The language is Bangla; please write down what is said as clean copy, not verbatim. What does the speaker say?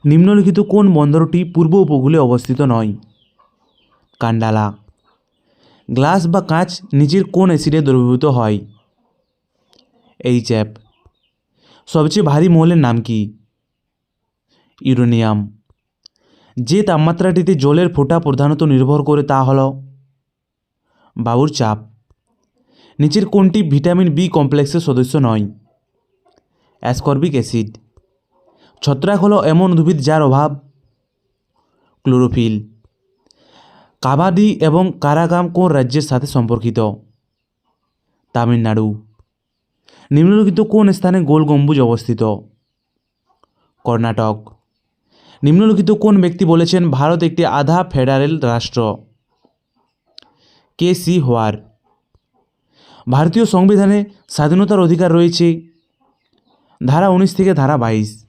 নিম্নলিখিত কোন বন্দরটি পূর্ব উপকূলে অবস্থিত নয়? কান্ডালা। গ্লাস বা কাঁচ নিচের কোন অ্যাসিডে দ্রবীভূত হয়? HF। সবচেয়ে ভারী মৌলের নাম কি? ইউরেনিয়াম। যে তাপমাত্রাটিতে জলের ফোঁটা প্রধানত নির্ভর করে তা হল বায়ুর চাপ। নিচের কোনটি ভিটামিন বি কমপ্লেক্সের সদস্য নয়? Ascorbic acid. ছত্রাক হলো এমন উদ্ভিদ যার অভাব ক্লোরোফিল। কাবাডি এবং কারাগাম কোন রাজ্যের সাথে সম্পর্কিত? তামিলনাড়ু। নিম্নলিখিত কোন স্থানে গোল গম্বুজ অবস্থিত? কর্ণাটক। নিম্নলিখিত কোন ব্যক্তি বলেছেন ভারত একটি আধা ফেডারেল রাষ্ট্র? KC হোয়ার। ভারতীয় সংবিধানে স্বাধীনতার অধিকার রয়েছে ধারা 19 থেকে ধারা 22।